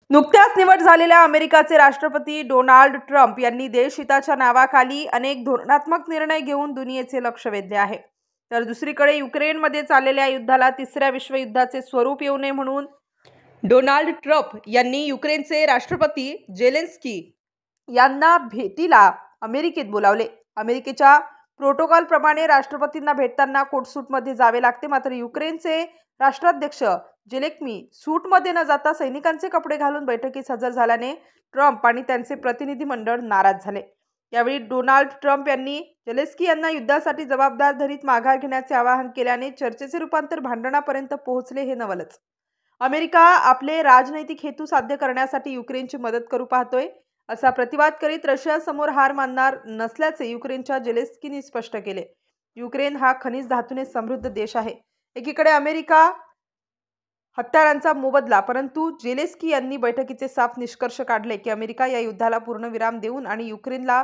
नुकत्याच निवड झालेल्या अमेरिकेचे राष्ट्रपती डोनाल्ड ट्रम्प यांनी देशहिताच्या नावाखाली अनेक धोरणात्मक निर्णय घेऊन दुनियेचे लक्ष वेधले आहे. तर दुसरीकडे युक्रेनमध्ये चाललेल्या युद्धाला तिसऱ्या विश्वयुद्धाचे स्वरूप येऊ नये म्हणून डोनाल्ड ट्रम्प यांनी युक्रेनचे राष्ट्रपती जेलेन्स्की यांना भेटीला अमेरिकेत बोलावले. अमेरिकेच्या प्रोटोकॉल प्रमाणे राष्ट्रपतींना भेटताना कोटसूटमध्ये जावे लागते, मात्र युक्रेनचे राष्ट्राध्यक्ष जेलेन्स्की सूटमध्ये न जाता सैनिकांचे कपडे घालून बैठकीस हजर झाल्याने ट्रम्प आणि त्यांचे प्रतिनिधी मंडळ नाराज झाले. यावेळी डोनाल्ड ट्रम्प यांनी जेलेन्स्की यांना युद्धासाठी जबाबदार धरीत माघार घेण्याचे आवाहन केल्याने चर्चेचे रूपांतर भांडणापर्यंत पोहोचले हे नवलच. अमेरिका आपले राजनैतिक हेतू साध्य करण्यासाठी युक्रेनची मदत करू पाहतोय, असा प्रतिवाद करीत रशियासमोर हार मानणार नसल्याचे युक्रेनच्या जेलेन्स्कींनी स्पष्ट केले. युक्रेन हा खनिज धातूने समृद्ध देश आहे. एकीकडे अमेरिका हत्यारांचा मोबदला, परंतु जेलेन्स्की यांनी बैठकीचे साफ निष्कर्ष काढले की अमेरिका या युद्धाला पूर्णविराम देऊन आणि युक्रेनला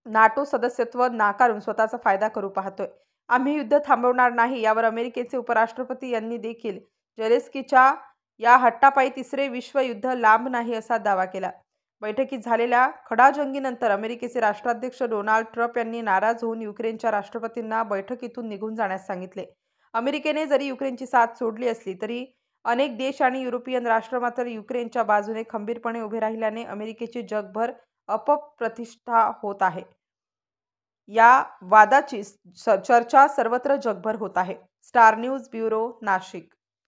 नाटो सदस्यत्व नाकारून स्वतःचा फायदा करू पाहतोय. आम्ही युद्ध थांबवणार नाही, यावर अमेरिकेचे उपराष्ट्रपती यांनी देखील जेलेन्स्कीच्या या हट्टापायी तिसरे विश्वयुद्ध लांब नाही असा दावा केला. बैठकीत झालेल्या खडाजंगीनंतर अमेरिकेचे राष्ट्राध्यक्ष डोनाल्ड ट्रम्प यांनी नाराज होऊन युक्रेनच्या राष्ट्रपतींना बैठकीतून निघून जाण्यास सांगितले. अमेरिकेने जरी युक्रेनची साथ सोडली असली तरी अनेक देश आणि युरोपियन राष्ट्र मात्र युक्रेनच्या बाजूने खंबीरपणे उभे राहिल्याने अमेरिकेची जगभर अपप्रतिष्ठा होत आहे. या वादाची चर्चा सर्वत्र जगभर होत आहे. Star news bureau, Nashik.